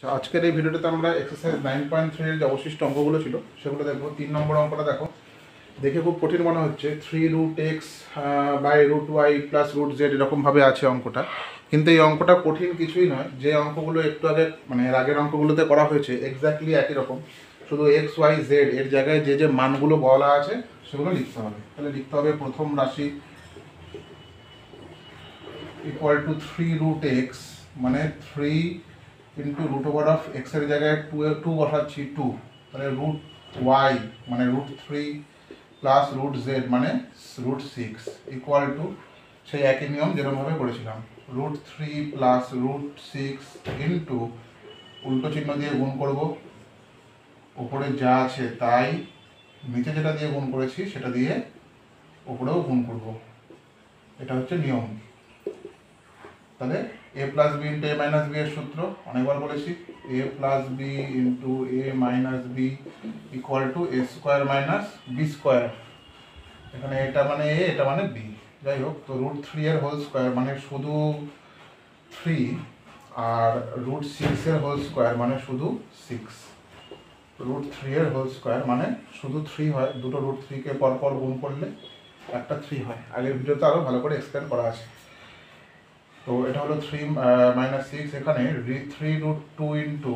আচ্ছা, আজকের এই ভিডিওটাতে আমরা এক্সারসাইজ 9.3 এর যে অবশিষ্ট অঙ্কগুলো ছিল সেগুলো দেখবো। 3 নম্বর অঙ্কটা দেখো, দেখে খুব কঠিন মনে হচ্ছে। 3√x by √y plus √z এরকমভাবে আছে অঙ্কটা, কিন্তু এই অঙ্কটা কঠিন কিছুই নয়। যে অঙ্কগুলো একটু আগে মানে এর আগের অঙ্কগুলোতে করা হয়েছে এক্স্যাক্টলি একই রকম, শুধু x y z এর জায়গায় যে যে মানগুলো বলা আছে সেগুলো লিখতে হবে। তাহলে লিখতে হবে প্রথম রাশি ইকুয়াল টু 3√x, মানে 3 ইন্টু √x এর জায়গায় 2 বসাচ্ছি 2, তাহলে √y মানে √3 প্লাস √z মানে √6 ইকুয়াল টু সেই একই নিয়ম যেরকমভাবে করেছিলাম, √3 প্লাস √6 ইন্টু উল্টো চিহ্ন দিয়ে গুণ করব, ওপরে যা আছে তাই, নিচে যেটা দিয়ে গুণ করেছি সেটা দিয়ে ওপরেও গুণ করব। এটা হচ্ছে নিয়ম। তাহলে a plus B into A minus B এর সূত্র অনেকবার বলেছি, a plus B into A minus B equal to A square minus B square. এখানে এটা মানে এ, এটা মানে বি, যাই হোক। তো √3 এর হোল স্কোয়ার মানে শুধু 3, আর √6 এর হোল স্কোয়ার মানে শুধু 6। √3 এর হোল স্কোয়ার মানে শুধু 3 হয়, দুটো √3 কে পরপর গুণ করলে একটা 3 হয়। আগের ভিডিওতে আরও ভালো করে এক্সপ্লেন করা আছে। তো এটা হলো 3 মাইনাস 6, এখানে 3√2 into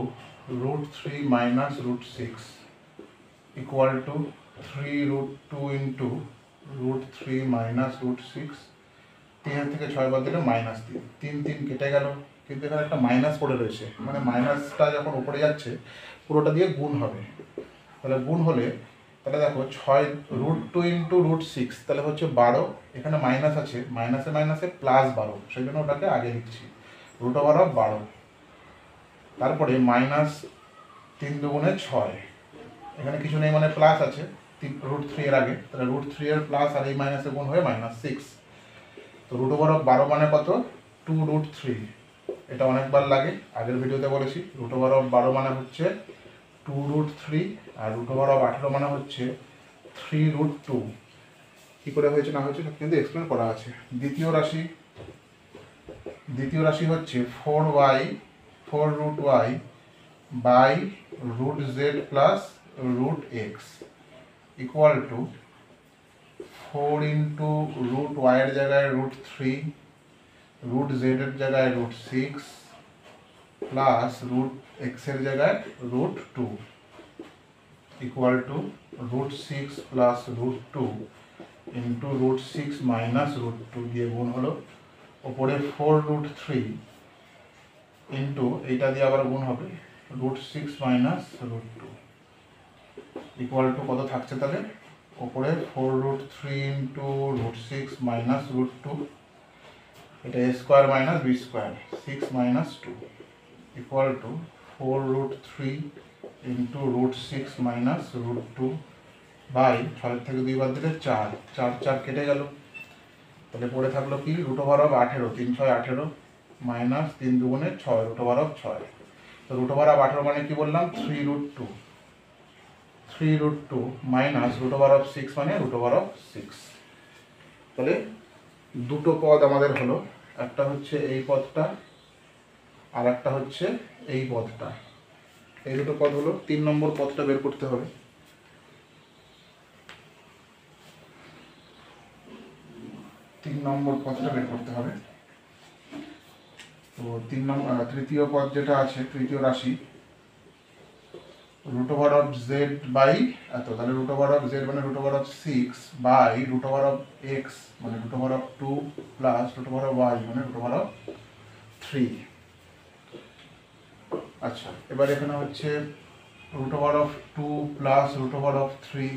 √3 minus √6 equal to 3√2 into √3 minus √6। 3 থেকে 6 বাদ দিলে -3, 3 কেটে গেল, কিন্তু এখানে একটা মাইনাস পড়ে রয়েছে, মানে মাইনাসটা যখন উপরে যাচ্ছে পুরোটা দিয়ে গুণ হবে। তাহলে গুণ হলে তাহলে দেখো 6√2 ইন্টু √6 তাহলে হচ্ছে 12, এখানে মাইনাস আছে, মাইনাসে মাইনাসে প্লাস 12, সেই জন্য ওটাকে আগে লিখছি √12। তারপরে -3 দুগুণে 6, এখানে কিছু নেই মানে প্লাস আছে √3 এর আগে, তাহলে √3 এর প্লাস আর এই মাইনাসে গুণ হয়ে -6। তো √12 মানে কত? 2√3। এটা অনেকবার লাগে, আগের ভিডিওতে বলেছি। √12 মানে হচ্ছে 2√3, আর √18 মানে হচ্ছে 3√2। কী করে হয়েছে না হয়েছে সব কিন্তু এক্সপ্লেন করা আছে। দ্বিতীয় রাশি হচ্ছে 4√y by √z plus √x equal to 4 into √y এর জায়গায় √3, √z এর জায়গায় √6 প্লাস √x এর জায়গায় √2 equal two √6 plus √2 into √6 minus √2 দিয়ে গুণ হলো, ওপরে 4√3 ইন্টু এইটা দিয়ে আবার গুণ হবে √6 মাইনাস √2 ইকুয়াল টু কত থাকছে তাহলে? ওপরে 4√3 ইন্টু √6 মাইনাস √2, এটা a square minus B square, 6 minus 2 equal to 4√3 into √6 minus √2 by 6 থেকে 2 বাদ দিলে 4, 4 কেটে গেল। তাহলে পড়ে থাকলো কি? √18, 3 6 18 মাইনাস 3 দুগুণে 6, √6। তো √18 মানে কি বললাম? 3√2 মাইনাস √6 মানে √6। তাহলে দুটো পদ আমাদের হলো, একটা হচ্ছে এই পদটা আর একটা হচ্ছে এই পদটা। এই দুটো পদ হলো। 3 নম্বর পদটা বের করতে হবে। তো তৃতীয় পদ যেটা আছে, তৃতীয় রাশি √z বাই এত, তাহলে √z মানে √6 বাই √x মানে √2 প্লাস √y মানে √3। আচ্ছা, এবার এখানে হচ্ছে √2 প্লাস √3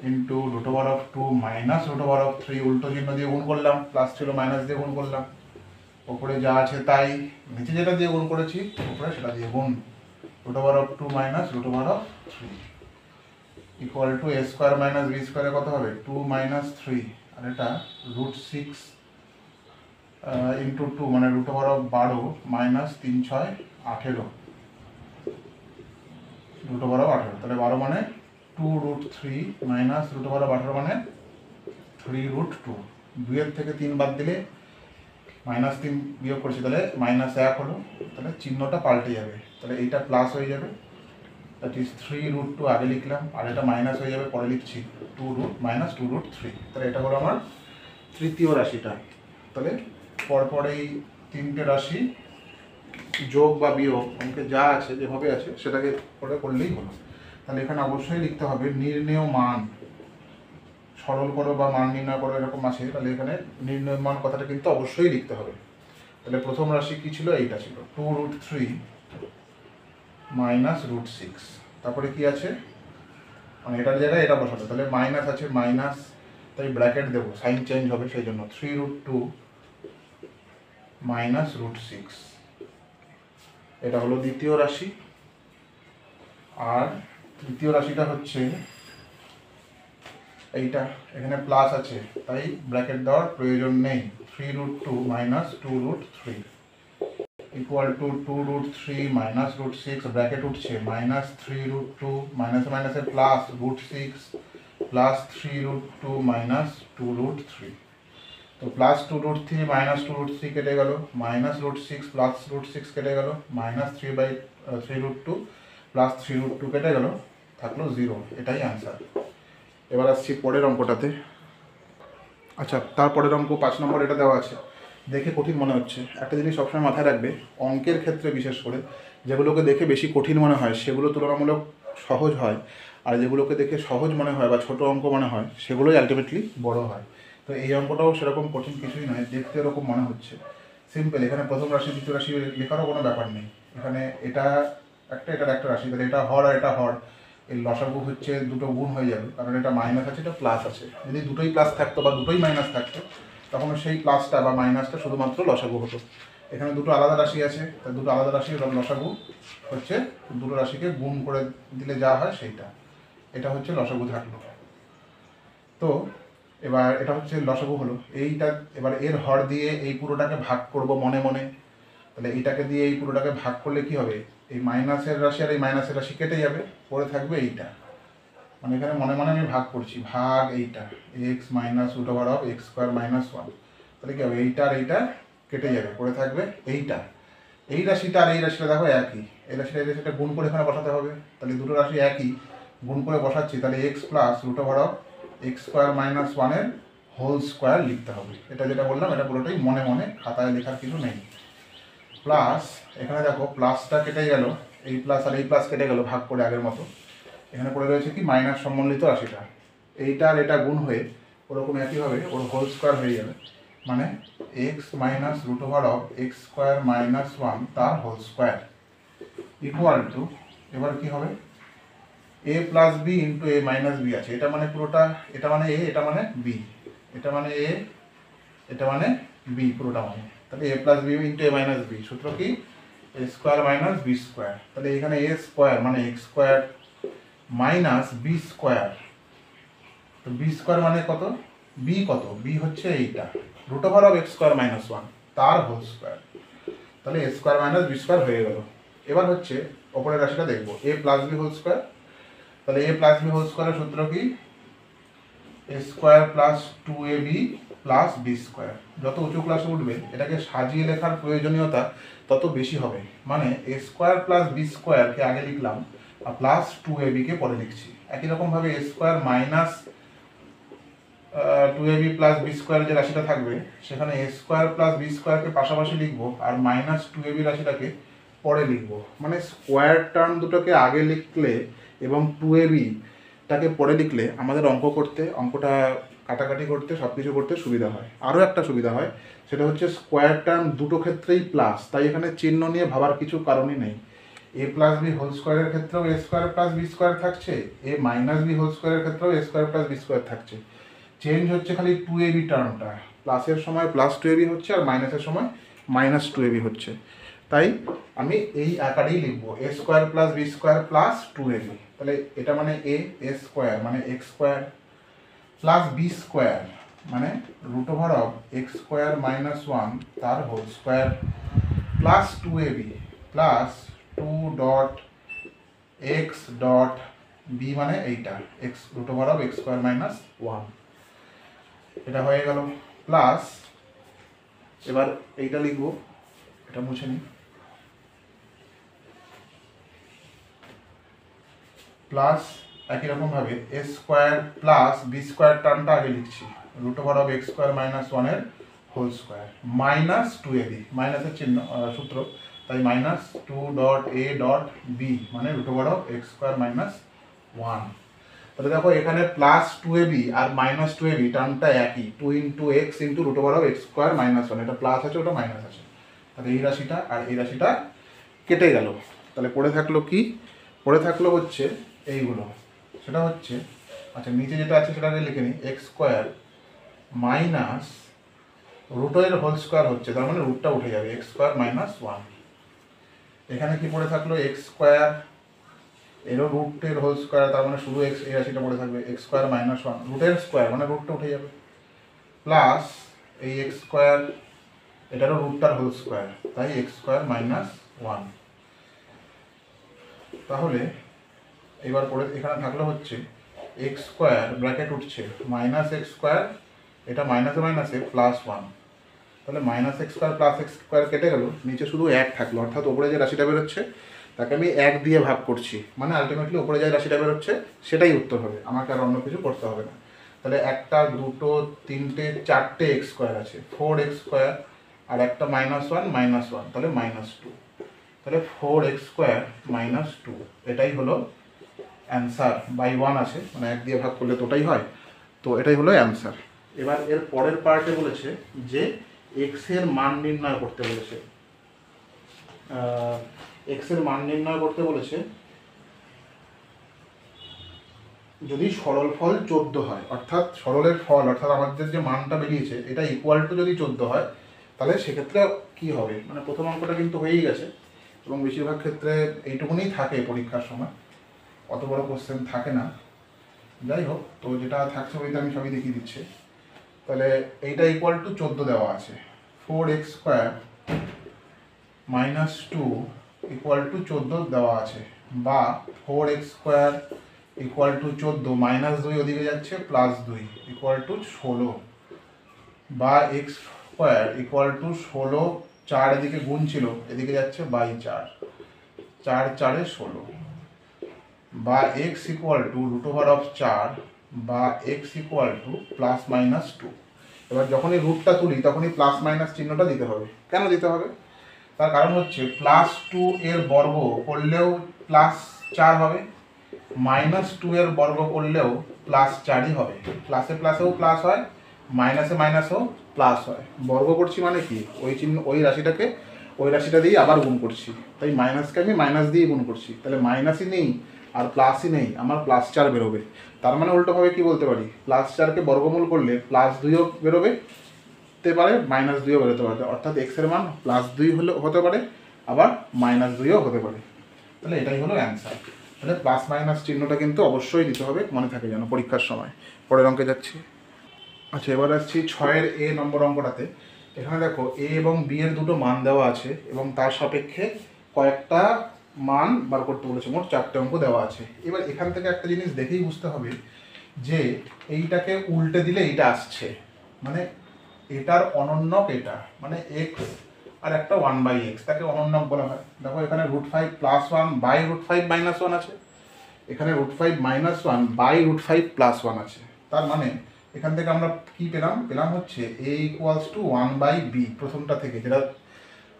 ইন্টু √2 মাইনাস √3, উল্টো চিহ্ন দিয়ে গুণ করলাম, প্লাস ছিল মাইনাস দিয়ে গুণ করলাম, ওপরে যা আছে তাই, নিচে যেটা দিয়ে গুণ করেছি ওপরে সেটা দিয়ে গুণ, √2 minus √3 equal to a square minus B স্কোয়ারে কত হবে? 2 মাইনাস 3, আর এটা √6 ইন্টু 2 মানে √12 মাইনাস 3 6 18, √18, তাহলে 12 মানে 2√3 মাইনাস √18 মানে 3√2। 2 এর থেকে 3 বাদ দিলে -3 বিয়োগ করছি, তাহলে -1 হলো, তাহলে চিহ্নটা পাল্টে যাবে, তাহলে এইটা প্লাস হয়ে যাবে, দ্যাট ইজ 3√2 আগে লিখলাম, আর এটা মাইনাস হয়ে যাবে, পরে লিখছি 2√-2√3। তাহলে এটা হলো আমার তৃতীয় রাশিটা। তাহলে পরপর এই তিনটে রাশি যোগ বা বিয়োগ অঙ্কে যা আছে যেভাবে আছে সেটাকে পরে করলেই হলো। তাহলে এখানে অবশ্যই লিখতে হবে নির্ণেয় মান, সরল করো বা মান নির্ণয় করো এরকম আছে, তাহলে এখানে নির্ণয় মান কথাটা কিন্তু অবশ্যই লিখতে হবে। তাহলে প্রথম রাশি কি ছিল, এইটা ছিল 2√3 -√6। তারপরে কি আছে, মানে এটার জায়গায় এটা বসাতে, তাহলে মাইনাস আছে, মাইনাস, তাই ব্র্যাকেট দেবো, সাইন চেঞ্জ হবে সেই জন্য 3√2 -√6। এটা হলো দ্বিতীয় রাশি। আর তৃতীয় রাশিটা হচ্ছে এইটা, এখানে প্লাস আছে তাই ব্র্যাকেট দেওয়ার প্রয়োজন নেই, 3√2 -2√3 ইকুয়াল টু 2√3 -√6, ব্র্যাকেট উঠছে -3√2 মাইনাস মাইনাসে প্লাস √6 প্লাস 3√2 -2√3। তো প্লাস 2√3 -2√3 কেটে গেল, -√6 প্লাস √6 কেটে গেল, -3/3√2 প্লাস 3√2 কেটে গেল, থাকলো 0। এটাই অ্যান্সার। এবার আসছি পরের অঙ্কটাতে। আচ্ছা, তারপরের অঙ্ক 5 নম্বর, এটা দেওয়া আছে, দেখে কঠিন মনে হচ্ছে। একটা জিনিস সবসময় মাথায় রাখবে, অঙ্কের ক্ষেত্রে বিশেষ করে যেগুলোকে দেখে বেশি কঠিন মনে হয় সেগুলো তুলনামূলক সহজ হয়, আর যেগুলোকে দেখে সহজ মনে হয় বা ছোট অঙ্ক মনে হয় সেগুলোই আলটিমেটলি বড় হয়। তো এই অঙ্কটাও সেরকম কঠিন কিছুই নয়, দেখতে এরকম মনে হচ্ছে সিম্পল। এখানে প্রথম রাশি দ্বিতীয় রাশি লেখারও কোনো ব্যাপার নেই, এখানে এটা একটা এটার একটা রাশি, তাহলে এটা হর আর এটা হর, এই লসাগু হচ্ছে দুটো গুণ হয়ে যাবে, কারণ এটা মাইনাস আছে এটা প্লাস আছে। যদি দুটোই প্লাস থাকতো বা দুটোই মাইনাস থাকতো তখন সেই প্লাসটা বা মাইনাসটা শুধুমাত্র লসাগু হতো। এখানে দুটো আলাদা রাশি আছে, তাই দুটো আলাদা রাশির লসাগু হচ্ছে দুটো রাশিকে গুণ করে দিলে যা হয় সেইটা, এটা হচ্ছে লসাগু থাকলো। তো এবার এটা হচ্ছে লসাগু হলো এইটা, এবার এর হর দিয়ে এই পুরোটাকে ভাগ করব মনে মনে, তাহলে এইটাকে দিয়ে এই পুরোটাকে ভাগ করলে কি হবে, এই মাইনাসের রাশি আর এই মাইনাসের রাশি কেটে যাবে, পরে থাকবে এইটা, মানে এখানে মনে মনে আমি ভাগ করছি, ভাগ এইটা x -√(x²-1), তাহলে কি হবে, এইটা আর এইটা কেটে যাবে, পরে থাকবে এইটা। এই রাশিটা আর এই রাশিটা দেখো একই, এই রাশিটা গুণ করে এখানে বসাতে হবে, তাহলে দুটো রাশি একই, গুণ করে বসাচ্ছি, তাহলে x +√(x²-1) এর হোল স্কোয়ার লিখতে হবে। এটা যেটা বললাম এটা পুরোটাই মনে মনে, খাতায় লেখার কিছু নেই। প্লাস এখানে দেখো প্লাসটা কেটে গেল, এই প্লাস আর এই প্লাস কেটে গেল ভাগ করে আগের মতো, এখানে পড়ে রয়েছে কি মাইনাস সম্বন্ধিত রাশিটা, এইটা আর এটা গুণ হয়ে ওরকম একইভাবে ওর হোল স্কোয়ার হয়ে যাবে, মানে x -√(x²-1) তার হোল স্কোয়ার ইকুয়াল টু, এবার কি হবে, a + b × a - b আছে, এটা মানে পুরোটা, এটা মানে a, এটা মানে b, এটা মানে a, এটা মানে b, পুরোটা মানে, তাহলে a + b × a - b, সূত্র কি a² - b²। তাহলে এখানে a স্কোয়ার মানে x² মাইনাস বি স্কোয়ার, তো বি স্কোয়ার মানে কত, বি কত, বি হচ্ছে এইটা √(x²-1) তার হোল স্কোয়ার, তাহলে a² - b² হয়ে গেল। এবার হচ্ছে ওপরের রাশিটা দেখবো, a + b হোল স্কোয়ার, তাহলে a + b হোল স্কোয়ারের সূত্র কি a² + 2ab + b²। যত উঁচু ক্লাসে উঠবে এটাকে সাজিয়ে লেখার প্রয়োজনীয়তা তত বেশি হবে, মানে a² + b² কে আগে লিখলাম আর প্লাস 2ab কে পরে লিখছি। একই রকমভাবে a² - 2ab + b² যে রাশিটা থাকবে সেখানে a² + b² কে পাশাপাশি লিখবো আর -2ab রাশিটাকে পরে লিখবো, মানে স্কোয়ার টার্ম দুটোকে আগে লিখলে এবং 2ab টাকে পরে লিখলে আমাদের অঙ্কটা কাটাকাটি করতে সব কিছু করতে সুবিধা হয়। আরও একটা সুবিধা হয়, সেটা হচ্ছে স্কোয়ার টার্ম দুটো ক্ষেত্রেই প্লাস, তাই এখানে চিহ্ন নিয়ে ভাবার কিছু কারণই নেই। a + b হোল স্কোয়ারের ক্ষেত্রেও a² + b² থাকছে, a - b হোল স্কোয়ারের ক্ষেত্রেও a² + b² থাকছে, চেঞ্জ হচ্ছে খালি 2ab টার্মটা, প্লাসের সময় +2ab হচ্ছে আর মাইনাসের সময় -2ab হচ্ছে। তাই আমি এই আকারেই লিখবো a² + b² + 2ab, তাহলে এটা মানে a² মানে x² প্লাস b² মানে √(x²-1) তার whole square plus 2ab plus 2.x.b মানে এইটা √(x²-1) এটা হয়ে গেল, প্লাস এবার এইটা লিখবো, এটা মুছে নিই, প্লাস একই রকমভাবে a square plus B square টার্মটা আগে লিখছি, root over of x square minus ওয়ানের whole square minus two a b, মাইনাসের চিহ্ন সূত্র, তাই minus two dot a dot b মানে root over of x square minus one. তাহলে দেখো এখানে প্লাস টু এ বি আর মাইনাস টু এ বি টার্মটা একই, two into x into root over of x square minus one, এটা plus আছে ওটা মাইনাস আছে, তাহলে এই রাশিটা আর এই রাশিটা কেটে গেল। তাহলে পড়ে থাকলো কি, পড়ে থাকলো হচ্ছে এইগুলো, সেটা হচ্ছে আচ্ছা নিচে যেটা আছে সেটাকে লিখে নিই, এক্স স্কোয়ার মাইনাস রুটের হোল স্কোয়ার হচ্ছে, তার মানে রুটটা উঠে যাবে, এক্স স্কোয়ার মাইনাস ওয়ান। এখানে কি পড়ে থাকলো এক্স স্কোয়ার, এরও রুটের হোল স্কোয়ার, তার মানে শুধু এক্স, এই রাশিটা পড়ে থাকবে, এক্স স্কোয়ার মাইনাস ওয়ান, রুটের স্কোয়ার মানে রুটটা উঠে যাবে, প্লাস এই এক্স স্কোয়ার, এটারও রুটটার হোল স্কোয়ার, তাই এক্স স্কোয়ার মাইনাস ওয়ান। তাহলে এবার পরে এখানে থাকলে হচ্ছে এক্স স্কোয়ার ব্র্যাকেট উঠছে মাইনাস এক্স স্কোয়ার, এটা মাইনাসে মাইনাসে প্লাস ওয়ান, তাহলে minus x square plus x square কেটে গেল, নিচে শুধু এক থাকলো, অর্থাৎ ওপরে যে রাশিটা বেরোচ্ছে তাকে আমি এক দিয়ে ভাগ করছি, মানে আলটিমেটলি ওপরে যে রাশিটা বেরোচ্ছে সেটাই উত্তর হবে, আমাকে আর অন্য কিছু করতে হবে না। তাহলে একটা দুটো তিনটে চারটে এক্স স্কোয়ার আছে, ফোর এক্স স্কোয়ার, আর একটা মাইনাস ওয়ান, তাহলে মাইনাস টু, তাহলে four X square minus two, এটাই হলো অ্যান্সার, বাই ওয়ান আছে মানে এক দিয়ে ভাগ করলে তোটাই হয়, তো এটাই হলো অ্যান্সার। এবার এর পরের পার্টে বলেছে যে এক্স এর মান নির্ণয় করতে বলেছে, এক্স এর মান নির্ণয় করতে বলেছে যদি সরল ফল 14 হয়, অর্থাৎ সরলের ফল অর্থাৎ আমাদের যে মানটা বেরিয়েছে এটা ইকুয়াল টু যদি 14 হয়, তাহলে সেক্ষেত্রে কি হবে, মানে প্রথম অঙ্কটা কিন্তু হয়েই গেছে এবং বেশিরভাগ ক্ষেত্রে এইটুকুনি থাকে পরীক্ষার সময়, অত বড় কোশ্চেন থাকে না, যাই হোক তো যেটা থাকছে ওইটা আমি সবই দেখিয়ে দিচ্ছি। তাহলে এইটা ইকুয়াল টু 14 দেওয়া আছে, four X square minus two equal to 14 দেওয়া আছে, বা four X square equal to 14 minus দুই ওদিকে যাচ্ছে প্লাস দুই ইকুয়াল টু 16, বা এক্স স্কোয়ার ইকুয়াল টু 16, চার এদিকে গুণ ছিল এদিকে যাচ্ছে বাই চার, চার চারে 16, বা X equal to root over of চার, বা X equal to plus minus two. এবার যখনই রুটটা তুলি তখনই প্লাস মাইনাস চিহ্নটা দিতে হবে। কেন দিতে হবে? তার কারণ হচ্ছে প্লাস টু এর বর্গ করলেও প্লাস চার হবে, মাইনাস টু এর বর্গ করলেও প্লাস চারই হবে, প্লাসে প্লাসেও প্লাস হয়, মাইনাসে মাইনাসেও প্লাস হয়। বর্গ করছি মানে কি, ওই চিহ্ন ওই রাশিটাকে ওই রাশিটা দিয়ে আবার গুণ করছি, তাই মাইনাসকে আমি মাইনাস দিয়ে গুণ করছি, তাহলে মাইনাসই নেই আর প্লাসই নেই, আমার প্লাস চার বেরোবে। তার মানে উল্টোভাবে কি বলতে পারি, প্লাস চারকে বর্গমূল করলে প্লাস দুইও বেরোবে হতে পারে, মাইনাস দুইও বেরোতে পারে, অর্থাৎ এক্সের মান প্লাস দুই হলে হতে পারে আবার মাইনাস দুইও হতে পারে। তাহলে এটাই হলো অ্যান্সার। তাহলে প্লাস মাইনাস চিহ্নটা কিন্তু অবশ্যই দিতে হবে, মনে থাকে যেন পরীক্ষার সময়। পরের অঙ্কে যাচ্ছি। আচ্ছা এবার আসছি 6-এর এ নম্বর অঙ্কটাতে। এখানে দেখো এ এবং বি এর দুটো মান দেওয়া আছে এবং তার সাপেক্ষে কয়েকটা মান বার করতে বলেছে, মোট 4টে অঙ্ক দেওয়া আছে। এবার এখান থেকে একটা জিনিস দেখেই বুঝতে হবে যে এইটাকে উল্টে দিলে এইটা আসছে, মানে এটার অনন্যক এটা, মানে এক্স আর একটা 1/x, তাকে অনন্যক বলা হয়। দেখো এখানে √5 + 1 বাই √5 - 1 আছে, এখানে √5 - 1 বাই √5 + 1 আছে। তার মানে এখান থেকে আমরা কি পেলাম হচ্ছে a = 1/b, প্রথমটা থেকে যেটা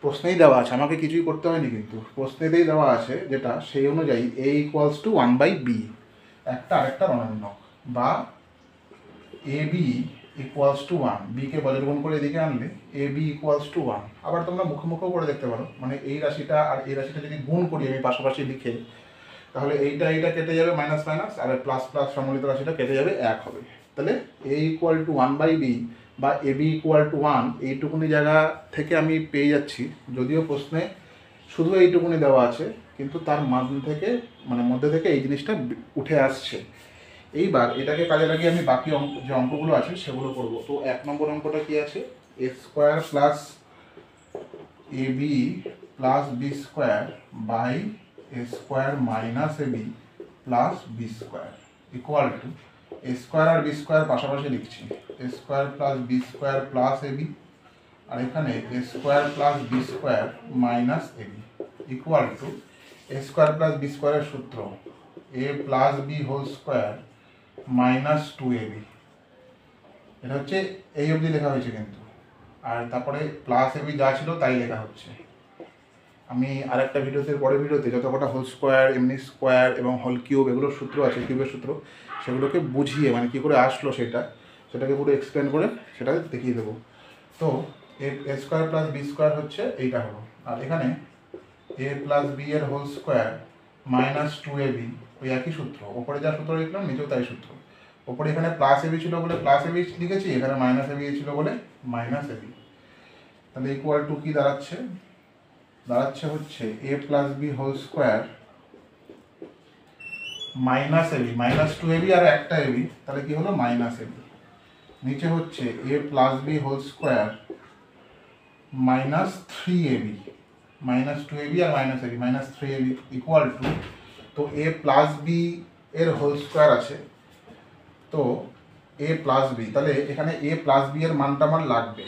প্রশ্নেই দেওয়া আছে, আমাকে কিছুই করতে হয়নি কিন্তু প্রশ্নেতেই দেওয়া আছে যেটা, সেই অনুযায়ী a = 1/b, একটা আরেকটার অনন্যক, বা ab = 1, b কে বজ্র গুণ করে এদিকে আনলে ab = 1। আবার তোমরা মুখোমুখিও করে দেখতে পারো, মানে এই রাশিটা আর এই রাশিটা যদি গুণ করি আমি পাশাপাশি লিখে, তাহলে এইটা কেটে যাবে মাইনাস মাইনাস, আর প্লাস প্লাস সম্মিলিত রাশিটা কেটে যাবে, এক হবে। তাহলে a = 1/b বা ab = 1, এইটুকুনি জায়গা থেকে আমি পেয়ে যাচ্ছি, যদিও প্রশ্নে শুধু এইটুকুনি দেওয়া আছে কিন্তু তার মধ্যে থেকে এই জিনিসটা উঠে আসছে। এইবার এটাকে কাজে লাগিয়ে আমি বাকি যে অঙ্কগুলো আছে সেগুলো করব। তো 1 নম্বর অঙ্কটা কি আছে, a² + ab + b² by a² - ab + b² equal to, a² আর b² পাশাপাশি লিখছি, a² + b² + ab আর এখানে a square plus B square minus ab equal to A square plus b স্কোয়ারের সূত্র a plus B whole square minus 2ab। এটা হচ্ছে এই অবধি লেখা হয়েছে কিন্তু, আর তারপরে প্লাস এবি যা ছিল তাই লেখা হচ্ছে। আমি আরেকটা ভিডিওতে, পরের ভিডিওতে যত কটা হোল স্কোয়ার, এমনি স্কোয়ার এবং হোল কিউব এগুলোর সূত্র আছে, কিউবের সূত্র, সেগুলোকে বুঝিয়ে মানে কী করে আসলো সেটাকে পুরো এক্সপ্লেন করে সেটা দেখিয়ে দেবো। তো এ স্কোয়ার প্লাস বি স্কোয়ার হচ্ছে এইটা হলো, আর এখানে এ প্লাস বি এর হোল স্কোয়ার মাইনাস 2ab ওই একই সূত্র, ওপরে যা সূত্র লিখলাম নিচেও তাই সূত্র। ওপরে এখানে প্লাস এবি ছিল বলে প্লাস এবি লিখেছি, এখানে মাইনাস এবি ছিল বলে মাইনাস এবি। তাহলে ইকুয়াল টু কি দাঁড়াচ্ছে হচ্ছে a plus B whole square minus ab, minus 2ab আর একটা এবি, তাহলে কি হলো মাইনাস এবি। নিচে হচ্ছে a plus B whole square minus 3ab, minus 2ab আর minus ab, minus 3ab equal to, তো এ প্লাস বি এর হোল স্কোয়ার আছে, তো এ প্লাস বি, তাহলে এখানে এ প্লাস বি এর মানটা আমার লাগবে,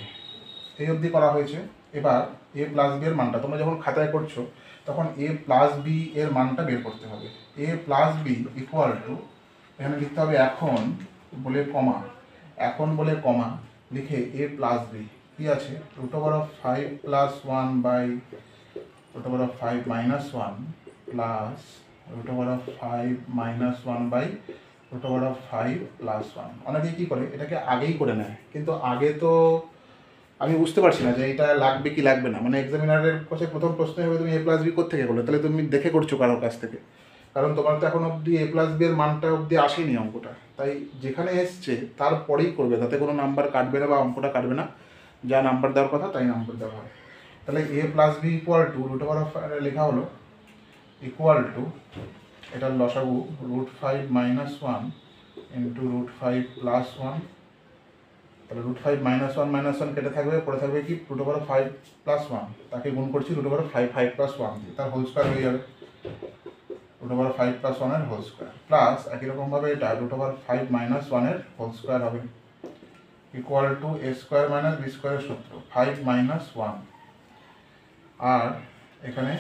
এই অবধি করা হয়েছে। এবার এ প্লাস বি এর মানটা তোমরা যখন খাতায় করছো তখন এ প্লাস বি এর মানটা বের করতে হবে। এ প্লাস বি ইকুয়াল টু, এখানে লিখতে হবে এখন বলে কমা লিখে এ প্লাস বি কী আছে, √5 plus 1 by √5 minus 1 plus √5 minus 1 by √5 plus 1। অনেকে কী করে এটাকে আগেই করে নেয়, কিন্তু আগে তো আমি বুঝতে পারছি না যে এটা লাগবে কি লাগবে না। মানে এক্সামিনারের কাছে প্রথম প্রশ্ন হবে তুমি এ প্লাস বি কোত্থেকে করলে, তাহলে তুমি দেখে করছো কারোর কাছ থেকে, কারণ তোমার তো এখন অবধি এ প্লাস বি এর মানটা অবধি আসেনি অঙ্কটা, তাই যেখানে এসছে তারপরেই করবে, তাতে কোনো নাম্বার কাটবে না বা অঙ্কটা কাটবে না, যা নাম্বার দেওয়ার কথা তাই নাম্বার দেওয়া হয়। তাহলে A plus B equal two লেখা হলো ইকুয়াল টু, এটার লসাগু √5 মাইনাস 1 ইন্টু √5 প্লাস 1, তাহলে √5 মাইনাস 1 কেটে থাকবে, পরে থাকবে কি √5 প্লাস 1, তাকে গুণ করছি √5 প্লাস 1 দিয়ে, তার হোল স্কোয়ার হয়ে যাবে √5 প্লাস 1 এর হোল স্কোয়ার, প্লাস একই রকমভাবে এটা √5 মাইনাস 1 এর হোল স্কোয়ার হবে equal to A square minus B স্কোয়ারের সূত্র 5 মাইনাস 1, আর এখানে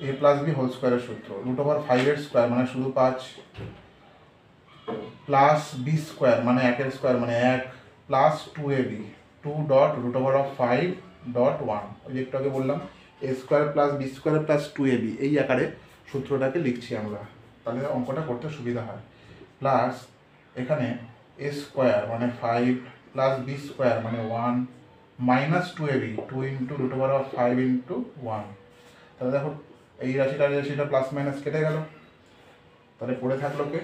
এ প্লাস বি হোল স্কোয়ারের সূত্র √5 এর স্কোয়ার মানে শুধু 5 প্লাস বি স্কোয়ার মানে 1 এর স্কোয়ার মানে 1 প্লাস 2ab 2 ডট √5.1, ওই যে একটু আগে বললাম a square plus B square plus 2ab, এই আকারে সূত্রটাকে লিখছি আমরা, তাহলে অঙ্কটা করতে সুবিধা হয়। প্লাস এখানে এ স্কোয়ার মানে 5 প্লাস বি স্কোয়ার মানে 1 মাইনাস 2ab 2 ইন্টু √5 ইন্টু 1, তাহলে দেখো এই রাশিটা প্লাস মাইনাস কেটে গেল, তাহলে পড়ে থাকলো কে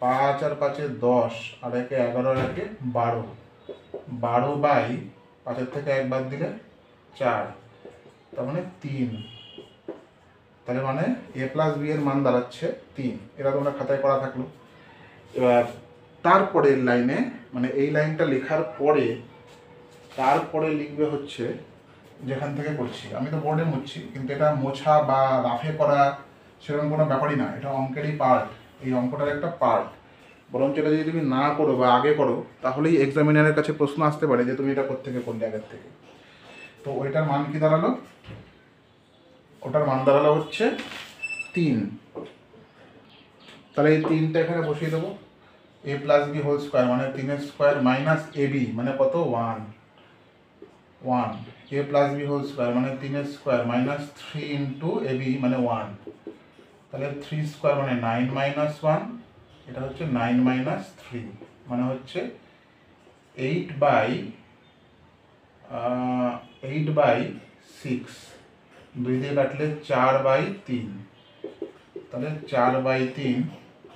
5 আর 5 10 আর 1 11 আর 1 12, 12 বাই 5 থেকে 1 বাদ দিলে 4, তার মানে 3, তাহলে মানে এ প্লাস বি এর মান দাঁড়াচ্ছে 3। এটা তোমরা খাতায় করা থাকলো। এবার তারপরের লাইনে মানে এই লাইনটা লেখার পরে তারপরে লিখবে হচ্ছে যেখান থেকে করছি, আমি তো বোর্ডে মুছছি, কিন্তু এটা মোছা বা রাফে করা সেরকম কোনো ব্যাপারই না, এটা অঙ্কেরই পার্ট, এই অঙ্কটার একটা পার্ট। বরঞ্চ এটা যদি তুমি না করো বা আগে করো তাহলেই এক্সামিনারের কাছে প্রশ্ন আসতে পারে যে তুমি এটা কোত্থেকে করলে আগের থেকে। তো ওইটার মান কি দাঁড়ালো, ওটার মান দাঁড়ালো হচ্ছে 3, তাহলে এই 3টা এখানে বসিয়ে দেবো। এ প্লাস বি হোল স্কোয়ার মানে 3 স্কোয়ার মাইনাস এবি মানে কত 1, এ প্লাস বি হোল স্কোয়ার মানে 3 স্কোয়ার মাইনাস 3 ইন্টু এবি মানে 1, তাহলে 3 স্কোয়ার মানে 9 মাইনাস 1, এটা হচ্ছে 9 মাইনাস 3 মানে হচ্ছে 8/6, 2 দিয়ে কাটলে 4/3, তাহলে 4/3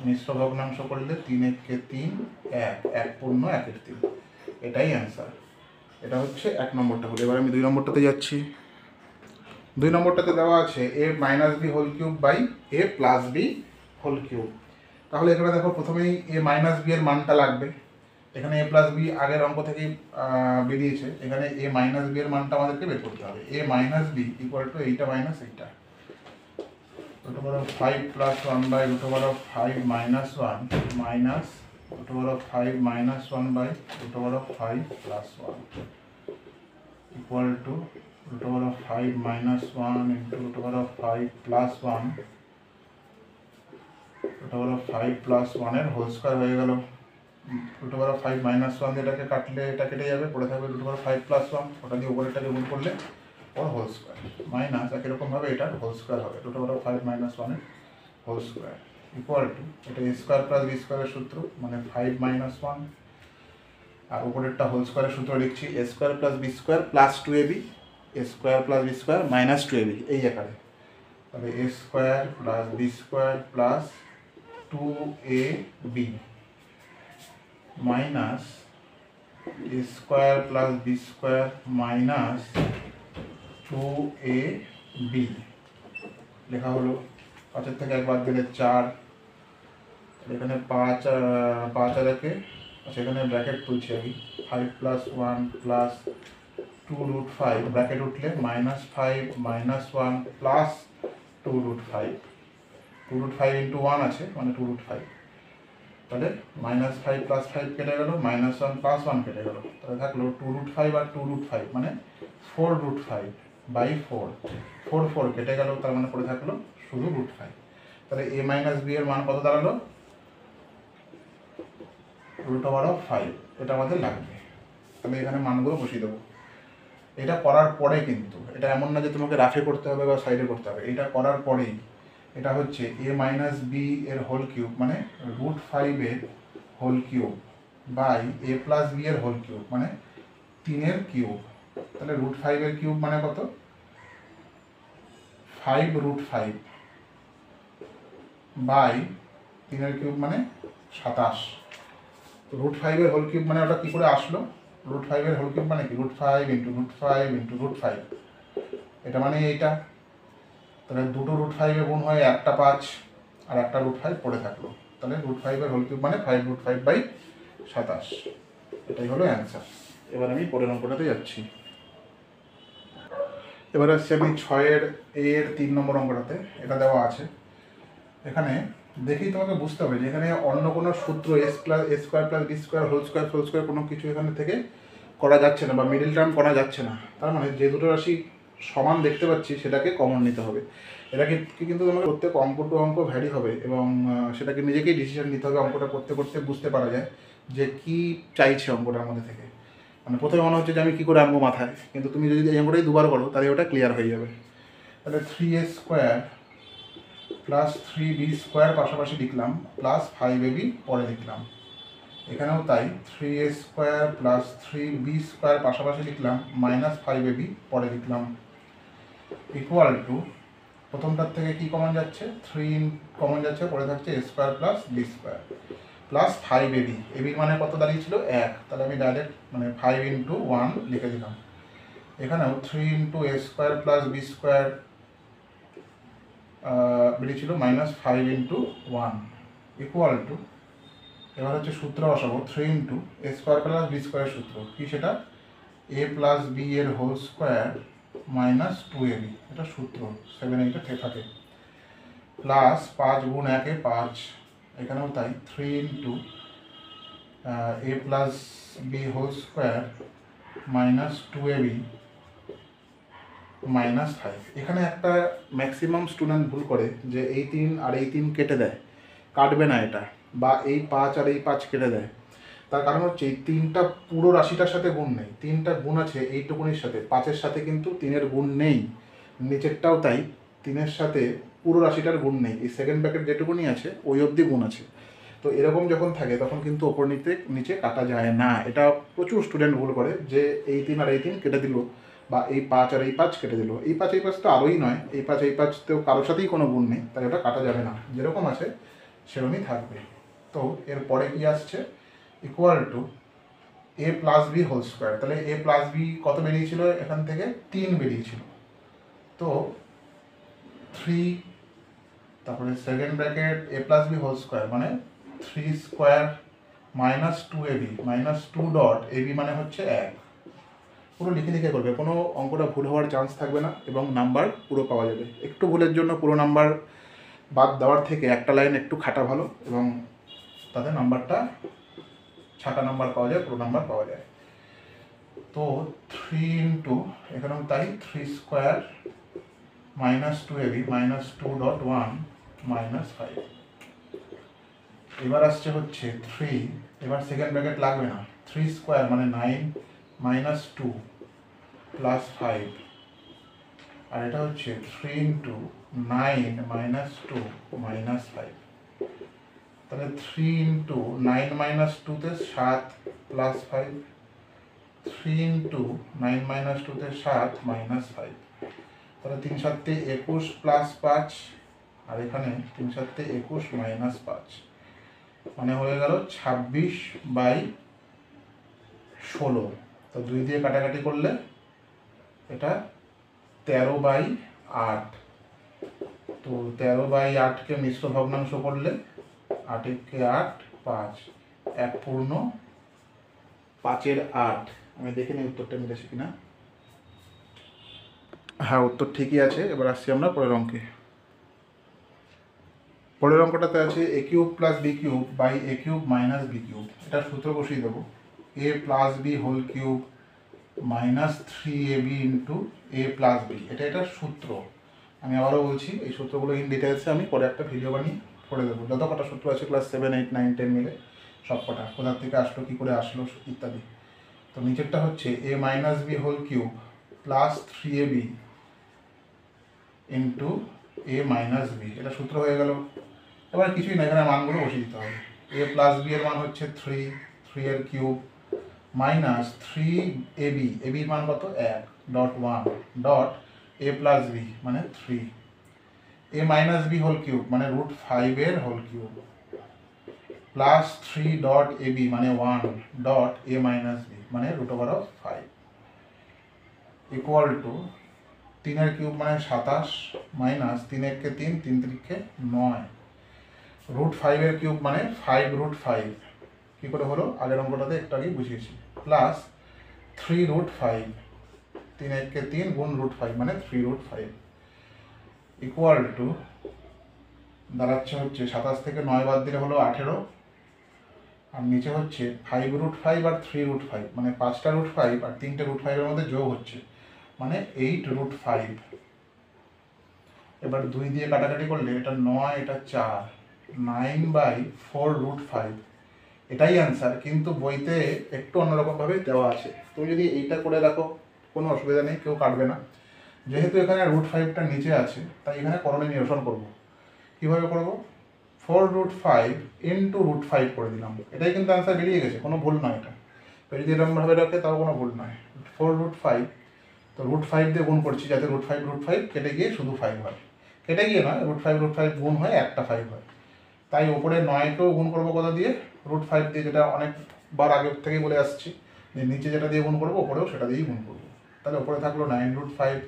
মিশ্র ভগ্নাংশ করলে 3 একে 3 1 পূর্ণ 1-এর 3, এটাই অ্যান্সার। এটা হচ্ছে 1 নম্বরটা হলো। এবার আমি 2 নম্বরটাতে যাচ্ছি। 2 নম্বরটাতে দেওয়া আছে a minus B whole cube by A plus B whole cube. তাহলে এখানে দেখো প্রথমেই এ মাইনাস বি এর মানটা লাগবে, এখানে এ প্লাস বি আগের অঙ্ক থেকেই বেরিয়েছে, এখানে এ মাইনাস বি এর মানটা আমাদেরকে বের করতে হবে। A minus B equal to এইটা মাইনাস এইটা, √5 plus 1 by √5 minus 1 minus √5 minus 1 by √5 plus 1, equal to root over of 5 minus 1 into root over of 5 plus 1 root over of 5 plus 1 এর হোল স্কোয়ার হয়ে গেল। রুট ওভার অফ 5 মাইনাস 1 এটাকে কাটলে এটা কেটে যাবে, পড়ে থাকবে রুট ওভার 5 প্লাস 1, ওটা দিয়ে উপরেরটাকে গুণ করলে ওর হোল স্কোয়ার মাইনাস একই রকমভাবে এটার হোল স্কোয়ার হবে রুট ওভার অফ 5 মাইনাস 1 এর হোল স্কোয়ার ইকুয়াল টু এটা এ স্কোয়ার প্লাস বি স্কোয়ারের সূত্র মানে 5 মাইনাস 1 আর উপরেরটা হোল স্কোয়ারের সূত্র লিখছি a square plus B square plus 2ab a square plus B square minus 2ab এই আকারে। তাহলে a square plus B square plus 2ab minus a square plus B square minus 2ab লেখা হলো। 5 থেকে 1 বাদ দিলে 4, এখানে 5 আর 1 আচ্ছা এখানে ব্র্যাকেট তুলছি আমি 5 প্লাস 1 প্লাস 2 রুট 5 ব্র্যাকেট উঠলে minus 5 minus 1 plus 2 root 5 2 root 5 into 1 আছে মানে 2 রুট 5, তাহলে মাইনাস 5 প্লাস 5 কেটে গেল, মাইনাস 1 প্লাস 1 কেটে গেল, তাহলে থাকলো 2 রুট 5 আর 2 রুট 5 মানে 4 রুট 5 বাই 4 4 কেটে গেল, তার মানে পড়ে থাকলো শুধু রুট 5। তাহলে এ মাইনাস বি এর মান কত দাঁড়ালো রুট ওভার অফ 5, এটা আমাদের লাগবে। তাহলে এখানে মানগুলো বসিয়ে দেবো। এটা করার পরে কিন্তু এটা এমন না যে তোমাকে রাফে করতে হবে বা সাইডে করতে হবে, এটা করার পরেই এটা হচ্ছে এ মাইনাস বি এর হোল কিউব মানে রুট 5 এর whole cube by A plus B এর হোল কিউব মানে 3 এর কিউব। তাহলে রুট 5 এর কিউব মানে কত 5 রুট 5 বাই 3 এর কিউব মানে 27। রুট 5 এর হোল কিউব মানে ওটা কী করে আসলো, রুট 5 এর হোল কিউব মানে কি root 5 into root 5 into root 5, এটা মানে এইটা। তাহলে দুটো রুট 5 এ গুণ হয় একটা 5 আর একটা রুট 5 পড়ে থাকলো, তাহলে রুট 5 এর হোল কিউব মানে 5 রুট 5 বাই 27, এটাই হলো অ্যান্সার। এবার আমি পরের অঙ্কটাতে যাচ্ছি। এবার আসছি আমি 6 এর 3 নম্বর অঙ্কটাতে। এটা দেওয়া আছে এখানে, দেখেই তোমাকে বুঝতে হবে যে এখানে অন্য কোনো সূত্র a square plus B square whole square কোনো কিছু এখানে থেকে করা যাচ্ছে না বা মিডিল টার্ম করা যাচ্ছে না। তার মানে যে দুটো রাশি সমান দেখতে পাচ্ছি সেটাকে কমন নিতে হবে। এটাকে কিন্তু তোমাকে প্রত্যেক অঙ্ক টু অঙ্ক ভ্যারি হবে এবং সেটাকে নিজেকেই ডিসিশন নিতে হবে। অঙ্কটা করতে করতে বুঝতে পারা যায় যে কী চাইছে অঙ্কটার মধ্যে থেকে। মানে প্রথমে মনে হচ্ছে যে আমি কী করে আনবো মাথায়, কিন্তু তুমি যদি এই অঙ্কটাই দুবার করো তাহলে ওটা ক্লিয়ার হয়ে যাবে। তাহলে 3a square plus 3b square পাশাপাশি লিখলাম প্লাস 5ab পরে লিখলাম, এখানেও তাই 3a square plus 3b square পাশাপাশি লিখলাম মাইনাস 5ab পরে লিখলাম ইকুয়াল টু প্রথমটার থেকে কি কমন যাচ্ছে 3 কমন যাচ্ছে, পরে থাকছে a square plus b square plus 5ab, এবির মানে কত দাঁড়িয়েছিল 1, তাহলে আমি ডাইরেক্ট মানে 5 ইন্টু 1 লিখে দিলাম। এখানেও 3 into a square plus b square বেরিয়েছিল মাইনাস 5 ইন্টু 1 ইকুয়াল টু, এবার হচ্ছে সূত্র বসাবো 3 ইন্টু এ স্কোয়ার প্লাস বি স্কোয়ারের সূত্র কি সেটা এ প্লাস বি এর হোল স্কোয়ার মাইনাস 2ab, এটা সূত্র 7-8 থাকে, প্লাস 5 গুণ 1 5, এখানেও তাই 3 into a plus B whole square minus 2ab minus 5। এখানে একটা ম্যাক্সিমাম স্টুডেন্ট ভুল করে যে এই 3 আর এই 3 কেটে দেয়, কাটবে না এটা, বা এই 5 আর এই 5 কেটে দেয়। তার কারণ হচ্ছে এই 3টা পুরো রাশিটার সাথে গুণ নেই, 3টা গুণ আছে এইটুকুনির সাথে, 5-এর সাথে কিন্তু 3-এর গুণ নেই, নিচেরটাও তাই 3-এর সাথে পুরো রাশিটার গুণ নেই, এই সেকেন্ড ব্র্যাকেট যেটুকুনি আছে ওই অবধি গুণ আছে। তো এরকম যখন থাকে তখন কিন্তু ওপর নিচে কাটা যায় না। এটা প্রচুর স্টুডেন্ট ভুল করে যে এই 3 আর এই 3 কেটে দিল, বা এই 5 আর এই 5 কেটে দিল, এই 5 তো আরোই নয়, এই 5 তেও কারোর সাথেই কোনো গুণ নেই, তাই ওটা কাটা যাবে না, যেরকম আছে সেরকমই থাকবে। তো এরপরে কি আসছে equal to A plus B whole square, তাহলে এ প্লাস বি কত বেরিয়েছিল এখান থেকে 3 বেরিয়েছিল, তো 3 তারপরে সেকেন্ড ব্র্যাকেট এ প্লাস বি হোল স্কোয়ার মানে 3 square minus 2ab minus 2 dot ab মানে হচ্ছে 1। পুরো লিখে করবে, কোনো অঙ্কটা ভুল হওয়ার চান্স থাকবে না এবং নাম্বার পুরো পাওয়া যাবে। একটু ভুলের জন্য পুরো নাম্বার বাদ দেওয়ার থেকে একটা লাইন একটু খাটা ভালো এবং তাতে নাম্বারটা ছাটা নাম্বার পাওয়া যায়, পুরো নাম্বার পাওয়া যায়। তো 3 ইন্টু এখানেও তাই 3 square minus 2ab minus 2.1 minus 5। এবার আসছে হচ্ছে 3, এবার সেকেন্ড ব্র্যাকেট লাগবে না, 3 স্কোয়ার মানে 9 মাইনাস 2 প্লাস 5, আর এটা হচ্ছে 3 ইন্টু 9 মাইনাস 2 মাইনাস 5। তাহলে 3 ইন্টু 9 মাইনাস 2তে 7 প্লাস 5, 3 ইন্টু 9 মাইনাস 2তে 7 মাইনাস 5। তাহলে 3 7 21 প্লাস 5, আর এখানে 3 7 21 মাইনাস 5, মানে হয়ে গেল 26/16। তো 2 দিয়ে কাটাকাটি করলে এটা 13/8। তো 13/8কে মিশ্র ভগ্নাংশ করলে 8 একে 8 5, 1 পূর্ণ 5-এর 8। আমি দেখে নিই উত্তরটা মিলেছে কিনা। হ্যাঁ, উত্তর ঠিকই আছে। এবার আসছি আমরা পরের অঙ্কে। পরের অঙ্কটাতে আছে a cube plus B cube by a cube minus B cube. এটার সূত্র বসিয়ে দেবো, a plus B whole cube minus 3ab into a plus B. এটার সূত্র। আমি আবারও বলছি, এই সূত্রগুলো ইন ডিটেলসে আমি পরে একটা ভিডিও বানিয়ে করে দেবো। যত কটা সূত্র আছে ক্লাস 7 8 9 10 মিলে সব কটা, কোথার থেকে আসলো, কী করে আসলো ইত্যাদি। তো নিচেরটা হচ্ছে a minus B whole cube plus 3ab into a minus B. এটা সূত্র হয়ে গেল। এবার কিছুই না, এখানে মানগুলো বসিয়ে দিতে হবে। a প্লাস বি এর মান হচ্ছে 3 এর কিউব মাইনাস 3ab, এর মান কত 1.1 ডট a প্লাস বি মানে 3, a minus B whole cube মানে √5 এর whole cube plus 3 dot ab মানে 1 ডট a মাইনাস বি মানে √5 ইকুয়াল টু 3 এর কিউব মানে 27 মাইনাস 3 একে 3 3 3কে 9 √5 এর কিউব মানে 5√5। কী করে হলো আগের অঙ্কটাতে একটু আগেই বুঝিয়েছি, প্লাস 3√5, 3 একে 3 গুণ √5 মানে 3√5 ইকুয়াল টু দাঁড়াচ্ছে হচ্ছে 27 থেকে 9 বাদ দিলে হলো 18, আর নিচে হচ্ছে 5√5 আর 3√5 মানে 5টা √5 আর 3টে √5 এর মধ্যে যোগ হচ্ছে মানে 8√5। এবার 2 দিয়ে কাটাকাটি করলে এটা 9, এটা 4, 9/4√5। এটাই অ্যান্সার, কিন্তু বইতে একটু অন্যরকমভাবে দেওয়া আছে। তুমি যদি এইটা করে রাখো কোনো অসুবিধা নেই, কেউ কাটবে না। যেহেতু এখানে √5টা নিচে আছে, তাই এখানে করণে নিরসন করব। কীভাবে করব? 4√5 ইন্টু √5 করে দিলাম, এটাই কিন্তু অ্যান্সার বেরিয়ে গেছে, কোনো ভুল নয় এটা। তো যদি এরকমভাবে রাখে তাও কোনো ভুল নয়। 4√5, তো √5 দিয়ে গুণ করছি যাতে √5 কেটে গিয়ে শুধু 5 হয়, কেটে গিয়ে নয়, √5 গুণ হয় একটা 5 হয়। তাই ওপরে 9কেও গুণ করবো কথা দিয়ে √5 দিয়ে, যেটা অনেকবার আগের থেকেই বলে আসছি যে নিচে যেটা দিয়ে গুণ করবো ওপরেও সেটা দিয়েই গুণ করবো। তাহলে ওপরে থাকলো 9√5,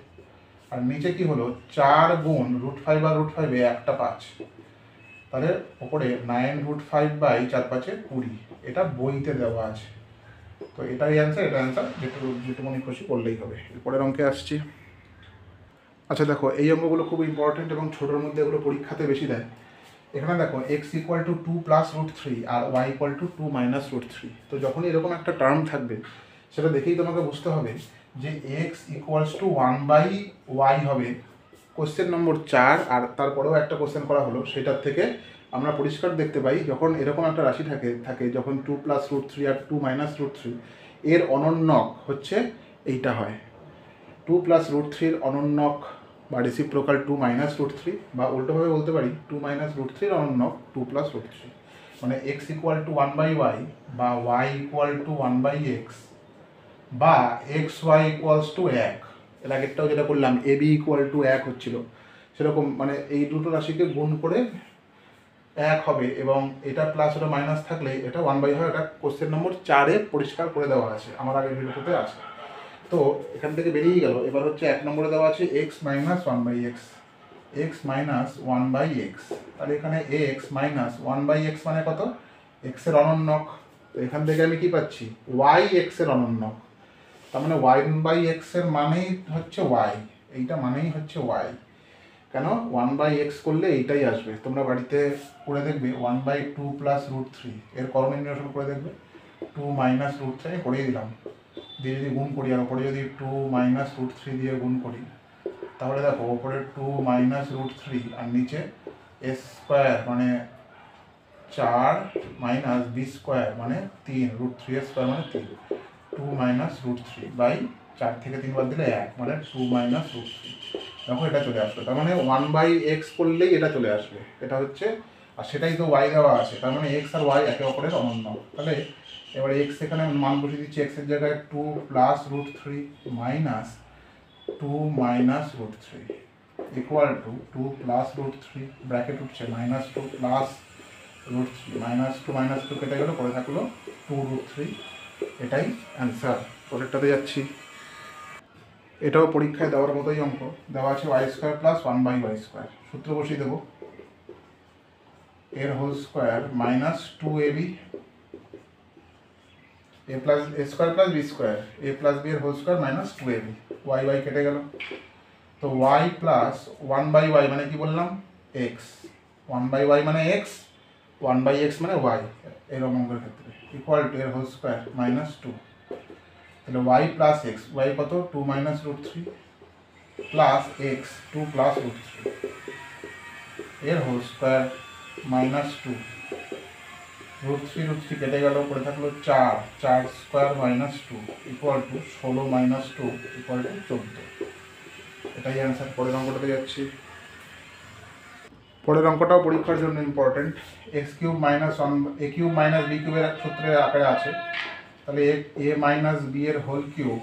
আর নিচে কি হলো 4 গুণ √5 আর √5 একটা 5, তাহলে ওপরে 9√5 4 5 20। এটা বইতে দেওয়া আছে। তো এটাই অ্যান্সার, এটা অ্যান্সার, যেটুকুনি খুশি করলেই হবে। এরপরের অঙ্কে আসছি। আচ্ছা দেখো, এই অঙ্কগুলো খুব ইম্পর্টেন্ট এবং ছোটোর মধ্যে এগুলো পরীক্ষাতে বেশি দেয়। এখানে দেখো x = 2 + √3 আর y = 2 - √3। তো যখনই এরকম একটা টার্ম থাকবে সেটা দেখেই তোমাকে বুঝতে হবে যে x = 1/y হবে কোশ্চেন নম্বর 4। আর তারপরেও একটা কোশ্চেন করা হলো, সেটার থেকে আমরা পরিষ্কার দেখতে পাই যখন এরকম একটা রাশি থাকে যখন 2 + √3 আর 2 - √3 এর অনন্যক হচ্ছে এইটা হয়। 2 + √3 এর অনন্যক বা রেসিপ্রোকাল 2 - √3, বা উল্টোভাবে বলতে পারি 2 - √3 এর অনন্যক 2 + √3, মানে x = 1/y বা y = 1/x বা xy = 1। এর আগেরটাও যেটা করলাম ab = 1 হচ্ছিল, সেরকম মানে এই দুটো রাশিকে গুণ করে 1 হবে, এবং এটা প্লাস ওটা মাইনাস থাকলে এটা 1/y হয়। এটা কোশ্চেন নম্বর 4-এ পরিষ্কার করে দেওয়া আছে, আমার আগের ভিডিওতে আছে। তো এখান থেকে বেরিয়ে গেল। এবার হচ্ছে 1 নম্বরে দেওয়া আছে x - 1/x, x - 1/x। তাহলে এখানে x - 1/x মানে কত? x এর অনন্যক। তো এখান থেকে আমি কি পাচ্ছি? y x এর অনন্যক। তার মানে 1/x এর মানেই হচ্ছে y, এইটা মানেই হচ্ছে y। কেন? 1/x করলে এইটাই আসবে। তোমরা বাড়িতে করে দেখবে 1/2 + √3 এর করণীয় নিরসন করে দেখবে। 2 - √3 করিয়ে দিলাম, দিয়ে যদি গুণ করি আর ওপরে যদি 2 মাইনাস রুট থ্রি দিয়ে গুণ করি, তাহলে দেখো ওপরে 2 মাইনাস রুট থ্রি আর নিচে এস স্কোয়ার মানে 4 মাইনাস বি স্কোয়ার মানে 3 রুট থ্রি স্কোয়ার মানে 3, 2 মাইনাস রুট থ্রি বাই 4 থেকে 3 বাদ দিলে 1 মানে 2 মাইনাস রুট থ্রি। দেখো এটা চলে আসলো, তার মানে 1/x করলেই এটা চলে আসবে, এটা হচ্ছে, আর সেটাই তো y দেওয়া আছে, তার মানে x আর y একে অপরের অনন্য। তাহলে এবার x এখানে মান বসিয়ে দিচ্ছি, x এর জায়গায় 2 plus root three minus 2 minus root three equal to 2 plus root three bracket উঠছে minus 2 plus root three, minus two কেটে গেল, পরে থাকলো 2 রুট থ্রি। এটাই অ্যান্সার। পরেরটাতে যাচ্ছি, এটাও পরীক্ষায় দেওয়ার মতোই অঙ্ক দেওয়া আছে, Y square plus 1/y square. সূত্র বসিয়ে দেবো, এর whole square minus 2ab A plus A square plus B square, A plus B এর whole square minus 2ab, Y কেটে গেল। তো ওয়াই প্লাস 1/y মানে কি বললাম, এক্স, 1/y মানে এক্স, 1/x মানে ওয়াই, এরকম অঙ্কের ক্ষেত্রে ইকুয়াল টু এর হোল স্কোয়ার মাইনাস 2। তাহলে ওয়াই প্লাস এক্স, ওয়াই কত 2 minus root three plus x 2 plus root three এর whole square minus 2, root three কেটে গেল, পরে থাকলো 4 square minus 2 equal to 16 minus 2 equal to 14। এটাই অ্যান্সার। পরের অঙ্কটাতে যাচ্ছি, পরের অঙ্কটাও পরীক্ষার জন্য important. X cube minus one a cube minus b কিউবের এক সূত্রের আকারে আছে, তাহলে এ মাইনাস বি এর whole cube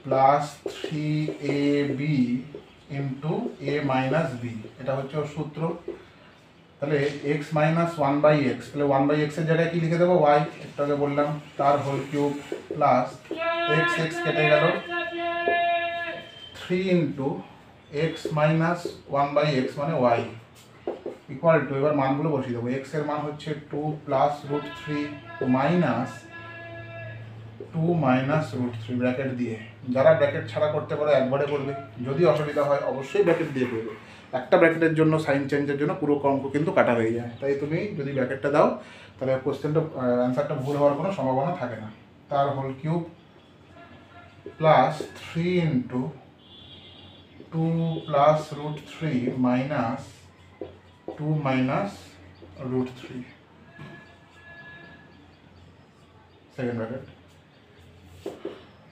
plus 3ab into এ মাইনাস বি, এটা হচ্ছে ওর সূত্র। তাহলে এক্স মাইনাস 1/x, তাহলে 1/x এর জায়গায় কি লিখে দেবো, ওয়াই, একটু আগে বললাম, তার হোল কিউব প্লাস এক্স কেটে গেল 3 ইন্টু এক্স মাইনাস 1/x মানে ওয়াই ইকুয়াল টু, এবার মানগুলো বসিয়ে দেবো। এক্স এর মান হচ্ছে 2 plus root three minus 2 minus root three bracket দিয়ে, যারা ব্র্যাকেট ছাড়া করতে পারো একবারে করবে, যদি অসুবিধা হয় অবশ্যই ব্র্যাকেট দিয়ে করবে। একটা ব্র্যাকেটের জন্য সাইন চেঞ্জের জন্য পুরো অঙ্ক কিন্তু কাটা হয়ে যায়, তাই তুমি যদি ব্র্যাকেটটা দাও তাহলে কোশ্চেনটা অ্যান্সারটা ভুল হওয়ার কোনো সম্ভাবনা থাকে না। তার whole cube plus 3 into 2 plus root three minus 2 minus root three, second bracket.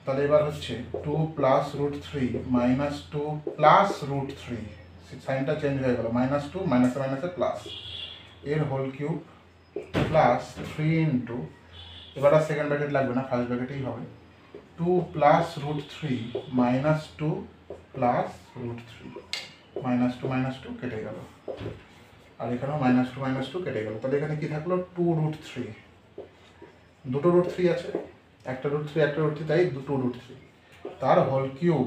তাহলে এবার হচ্ছে 2 plus root three minus 2 plus root three, সাইনটা চেঞ্জ হয়ে গেল, মাইনাস 2 মাইনাসে মাইনাসে প্লাস, এর হোল কিউব প্লাস 3 ইন্টু, এবার আর সেকেন্ড ব্র্যাকেট লাগবে না, ফার্স্ট ব্র্যাকেটেই হবে, 2 plus root three minus 2 plus root three, minus two কেটে গেল, আর এখানেও মাইনাস টু কেটে গেল। তাহলে এখানে কি থাকলো, 2 রুট থ্রি, দুটো রুট থ্রি আছে, একটা রুট থ্রি তাই 2 রুট থ্রি, তার হোল কিউব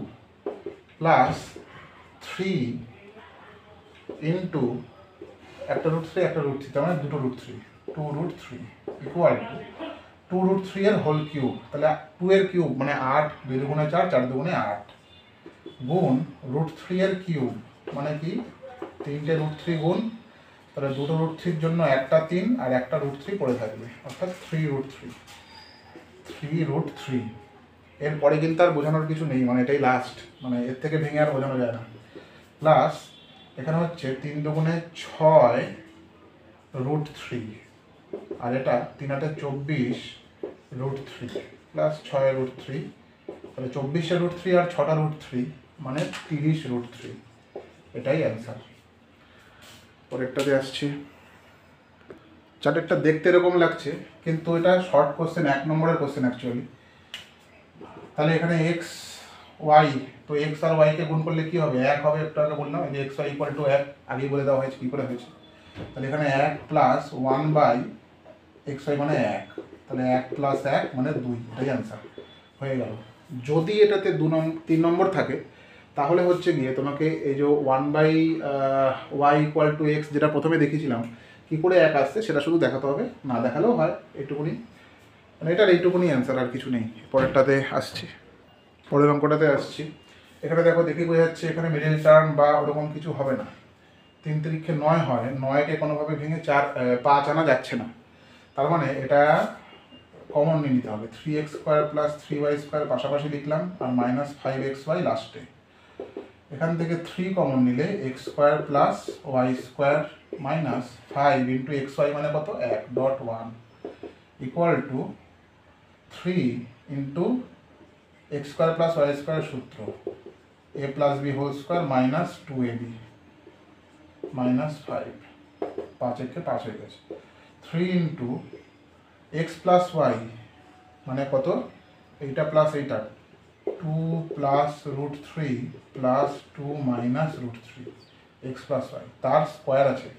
প্লাস 3 ইন্টু একটা রুট থ্রি তার মানে দুটো root three, 2 root three equal to 2 root three এর হোল কিউব, তাহলে 2 এর কিউব মানে 8, 2 দুগুণে 4, 4 দুগুণে 8 গুণ রুট থ্রি এর কিউব মানে কি 3টে রুট থ্রি গুণ, তাহলে দুটো রুট থ্রির জন্য একটা 3 আর একটা রুট থ্রি পড়ে থাকবে, অর্থাৎ 3 রুট থ্রি। এরপরে কিন্তু আর বোঝানোর কিছু নেই, মানে এটাই লাস্ট, মানে এর থেকে ভেঙে আর বোঝানো যায় না। প্লাস এখানে হচ্ছে 3 দুগুণে 6 রুট থ্রি, আর এটা 3 8 24 root three plus 6 root three, তাহলে 24 রুট থ্রি আর 6টা রুট থ্রি মানে 30 রুট থ্রি, এটাই অ্যান্সার। পরেরটাতে আসছি, চার্টেরটা দেখতে এরকম লাগছে কিন্তু এটা শর্ট কোশ্চেন, 1 নম্বরের কোশ্চেন অ্যাকচুয়ালি। তাহলে এখানে এক্স ওয়াই, তো এক্স আর ওয়াইকে গুণ করলে কি হবে, 1 হবে, একটু আগে বললাম এই যে এক্স ওয়াই ইকুয়াল টু 1, আগেই বলে দেওয়া হয়েছে কী করে হয়েছে। তাহলে এখানে 1 প্লাস 1/এক্স ওয়াই মানে 1, তাহলে 1 প্লাস 1 মানে 2, এটাই অ্যান্সার হয়ে গেল। যদি এটাতে 3 নম্বর থাকে তাহলে হচ্ছে গিয়ে তোমাকে এই যে 1/y ইকুয়াল টু এক্স যেটা প্রথমে দেখিয়েছিলাম কী করে 1 আসছে সেটা শুধু দেখাতে হবে, না দেখালেও হয়, এইটুকুনি, মানে এটার এইটুকুনি অ্যান্সার, আর কিছু নেই। পরেরটাতে আসছি, পরের অঙ্কটাতে আসছি। এখানে দেখো, দেখে বোঝা যাচ্ছে এখানে মিডল টার্ম বা ওরকম কিছু হবে না, 3 তিরিক্ষে 9 হয়, 9কে কোনোভাবে ভেঙে 5 আনা যাচ্ছে না, তার মানে এটা কমন নিয়ে নিতে হবে। 3x² প্লাস 3y² পাশাপাশি লিখলাম, আর মাইনাস 5xy লাস্টে। এখান থেকে 3 কমন নিলে x² plus y² minus 5 into xy মানে কত 1.1 equal to 3 into x² plus y² সূত্র a plus b whole square minus 2ab minus 5, 5 একে 5 হয়ে গেছে। 3 ইন্টু এক্স প্লাস ওয়াই মানে কত, এইটা প্লাস এইটা 2 plus root 3 plus 2 minus root 3 X plus Y, তার স্কোয়ার আছে,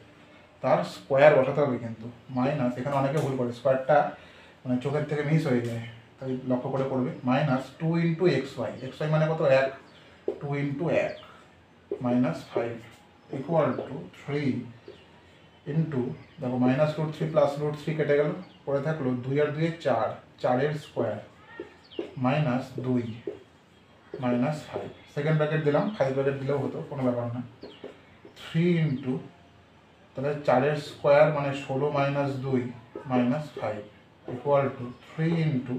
তার স্কোয়ার বসাতে হবে কিন্তু মাইনাস, এখানে অনেকে ভুল করে স্কোয়ারটা মানে চোখের থেকে মিস হয়ে যায়, তাই লক্ষ্য করে পড়বে। মাইনাস 2 ইন্টু এক্স ওয়াই মানে কত 1, 2 into 1 minus 5 equal to 3 into, দেখো মাইনাস রুট 3 প্লাস রুট 3 কেটে গেল, পরে থাকলো 2 আর 2 4, 4 square minus 2 minus 5, second bracket দিলাম, 5 ব্র্যাকেট দিলেও হতো, কোনো ব্যাপার না। 3 ইন্টু, তাহলে 4 স্কোয়ার মানে 16 minus 2 minus 5 equal to 3 into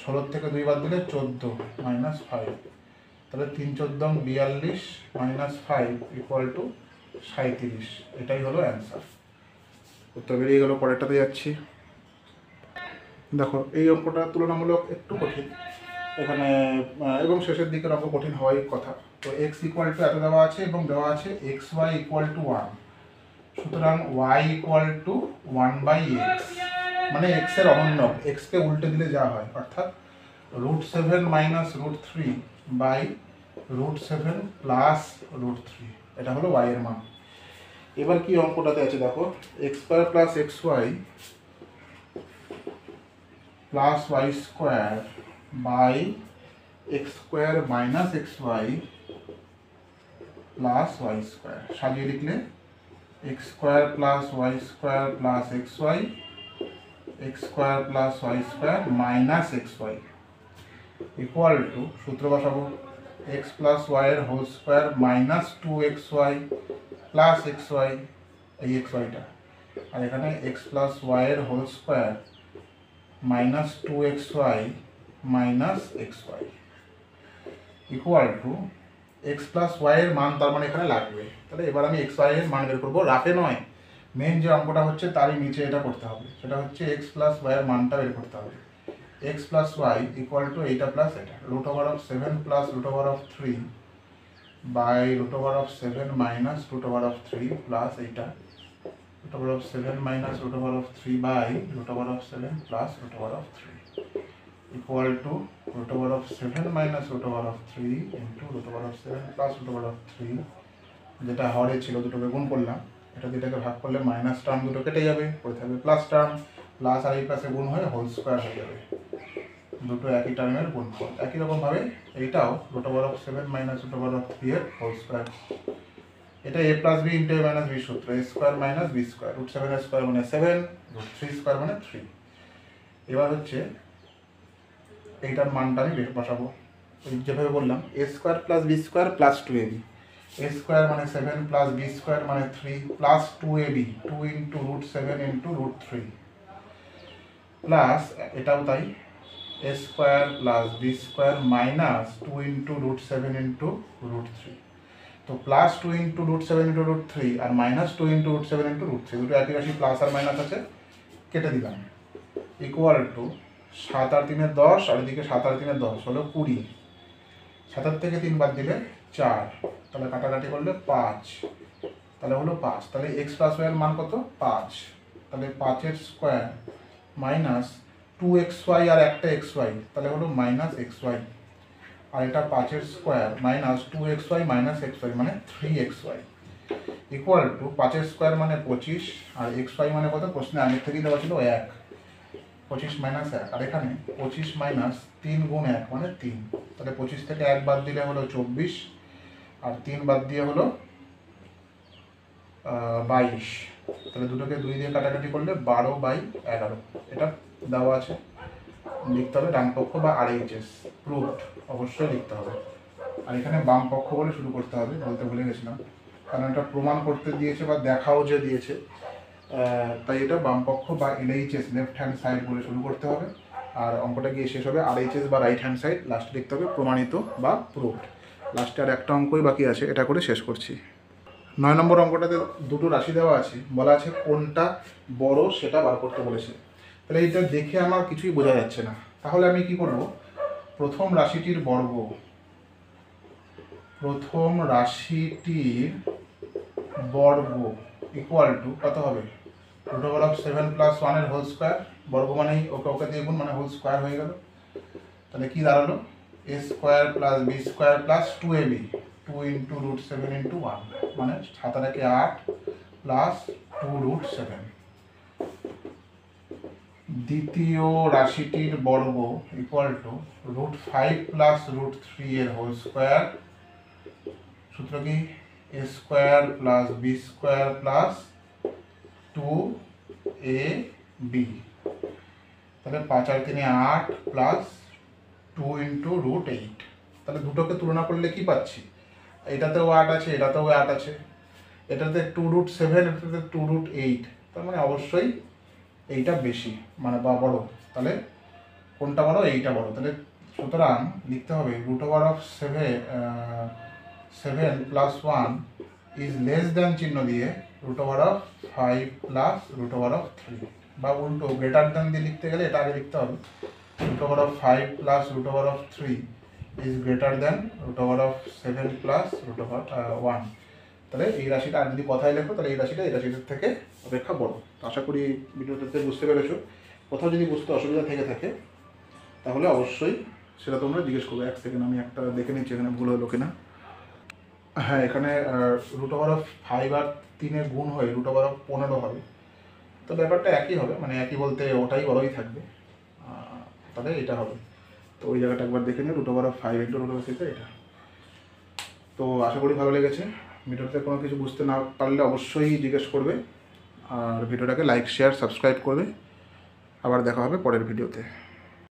16 থেকে 2 বাদ দিলে 14 মাইনাস 5, তাহলে 3 14 42 মাইনাস 5 ইকুয়াল টু 37। এটাই হলো অ্যান্সার। উত্তর বেরিয়ে গেল। পরেরটাতে যাচ্ছি। দেখো এই অঙ্কটা তুলনামূলক একটু কঠিন এখানে, এবং শেষের দিকের অঙ্ক কঠিন হওয়াই কথা। তো এক্স ইকুয়াল টু এত দেওয়া আছে এবং দেওয়া আছে এক্স ওয়াই ইকুয়াল টু 1, সুতরাং ওয়াই ইকুয়াল টু 1/x, মানে এক্স এর অনন্যক, এক্সকে উল্টে দিলে যা হয়, অর্থাৎ √7 মাইনাস √3 বাই √7 প্লাস √3, এটা হলো ওয়াই এর মান। এবার কি অঙ্কটাতে আছে দেখো, x² plus xy plus y² by x² minus xy plus y², সাজিয়ে লিখলে x² plus y² plus xy, x² plus y² minus xy equal to, সূত্র বসাবো, x প্লাস y এর whole square minus 2xy plus xy, এই xyটা, আর এখানে x plus y এর whole square minus 2xy minus xy equal to X plus Y এর মান, তার মানে এখানে লাগবে। তাহলে এবার আমি এক্স ওয়াই এর মান বের করবো, রাফে নয়, মেন যে অঙ্কটা হচ্ছে তারই নিচে এটা করতে হবে, সেটা হচ্ছে এক্স প্লাস ওয়াই এর মানটা বের করতে হবে। X plus Y equal to এইটা প্লাস এটা, √7 প্লাস √3 বাই √7 মাইনাস √3 প্লাস এইটা √7 minus √3 by √7 plus √3 equal to √7 minus √3 into √7 plus √3, যেটা হরে ছিল দুটোকে গুণ করলাম, এটা দুটাকে ভাগ করলে মাইনাস টার্ম দুটো কেটে যাবে, পড়ে থাকবে প্লাস টার্ম, প্লাস আর এই পাশে গুণ হয়ে হোল স্কোয়ার হয়ে যাবে, দুটো একই টার্মের গুণফল। একই রকমভাবে এইটাও √7 মাইনাস √3 এর হোল স্কোয়ার, এটা a plus B into a minus B সূত্র, a² মাইনাস b², √7² মানে 7, √3² মানে 3। এবার হচ্ছে এইটার মানটা আমি বসাবো, যেভাবে বললাম a² plus b² plus 2ab, a² মানে 7 প্লাস b² মানে 3 plus 2ab, 2 into √7 into √3 plus এটাও তাই, a² plus b² minus 2 into √7 into √3, তো প্লাস 2 ইন্টু √7 ইন্টু √3 আর মাইনাস 2 ইন্টু √7 ইন্টু √3, দুটো একই রাশি, প্লাস আর মাইনাস আছে, কেটে দিলাম, ইকুয়াল টু 7 আর 3 10, আর এদিকে 7 আর 3 10 হলো 20, 7 থেকে 3 বাদ দিলে 4, তাহলে কাটাকাটি করলে 5, তাহলে হলো 5, তাহলে এক্স প্লাস ওয়াই এর মান কত 5, তাহলে 5 এর স্কোয়ার মাইনাস 2xy আর একটা xy, তাহলে হলো মাইনাস xy, আর এটা 5 এর square minus 2xy minus xy মানে 3xy ইকুয়াল টু 5 এর স্কোয়ার মানে 25, আর xy মানে কত, প্রশ্নে আগের থেকেই দেওয়া ছিল 1, 25 মাইনাস 1, আর এখানে 25 মাইনাস 3 গুণ 1 মানে 3, তাহলে 25 থেকে 1 বাদ দিলে হলো 24, আর 3 বাদ দিয়ে হলো 22, তাহলে দুটোকে 2 দিয়ে কাটাকাটি করলে 12/11, এটা দেওয়া আছে, লিখতে হবে ডান পক্ষ বা RHS, প্রুভড অবশ্যই লিখতে হবে, আর এখানে বাম পক্ষ বলে শুরু করতে হবে, বলতে ভুলে গেছিলাম, কারণ এটা প্রমাণ করতে দিয়েছে বা দেখাও যে দিয়েছে, তাই এটা বাম পক্ষ বা LHS লেফট হ্যান্ড সাইড বলে শুরু করতে হবে, আর অঙ্কটা গিয়ে শেষ হবে RHS বা রাইট হ্যান্ড সাইড, লাস্টে লিখতে হবে প্রমাণিত বা প্রুভড। লাস্টে আর একটা অঙ্কই বাকি আছে, এটা করে শেষ করছি। 9 নম্বর অঙ্কটাতে দুটো রাশি দেওয়া আছে, বলা আছে কোনটা বড় সেটা বার করতে বলেছে। তাহলে এটা দেখে আমার কিছুই বোঝা যাচ্ছে না, তাহলে আমি কি করব, প্রথম রাশিটির বর্গ, প্রথম রাশিটির বর্গ ইকুয়াল টু কত হবে, √7 + 1 এর হোল স্কোয়ার, বর্গ মানেই ওকে ওকে দিয়ে গুণ, মানে হোল স্কোয়ার হয়ে গেল। তাহলে কি দাঁড়ালো, a² + b² + 2ab, 2 × √7 × 1, মানে 7 আর 8 প্লাস 2√7। দ্বিতীয় রাশিটির বর্গ ইকুয়াল টু √5 + √3 এর হোল স্কোয়ার, সূত্র কি, a² + b² + 2ab, তাহলে 5 আর 3 8 প্লাস 2 × √8। তাহলে দুটোকে তুলনা করলে কি পাচ্ছি, এটাতেও 8 আছে, এটাতেও 8 আছে, এটাতে 2√7, এটাতে 2√8, তার মানে অবশ্যই এইটা বেশি মানে বা বড়। তাহলে কোনটা বড়, এইটা বড়। তাহলে সুতরাং লিখতে হবে √7 + 1 ইজ লেস দ্যান চিহ্ন দিয়ে √5 + √3, বা উল্টো গ্রেটার দ্যান দিয়ে লিখতে গেলে এটা আগে লিখতে হবে √5 + √3 ইজ গ্রেটার দ্যান √7 + √1। তাহলে এই রাশিটা আর যদি কথায় লেখো তাহলে এই রাশিটার থেকে অপেক্ষা বড়। তো আশা করি ভিডিওটাতে বুঝতে পেরেছো। কোথাও যদি বুঝতে অসুবিধা থেকে থাকে তাহলে অবশ্যই সেটা তোমরা জিজ্ঞেস করবে। 1 সেকেন্ড আমি একটা দেখে নিচ্ছি এখানে ভুল হলো কিনা। হ্যাঁ, এখানে √5 আর 3 গুণ হয়ে √15 হবে, তো ব্যাপারটা একই হবে, মানে একই বলতে ওটাই বড়ই থাকবে, তাহলে এটা হবে। তো ওই জায়গাটা একবার দেখে নিই, √5 × √6 এটা। তো আশা করি ভালো লেগেছে। ভিডিওতে কোনো কিছু বুঝতে না পারলে অবশ্যই জিজ্ঞেস করবে, আর ভিডিওটাকে লাইক, শেয়ার, সাবস্ক্রাইব করবে। আবার দেখা হবে পরের ভিডিওতে।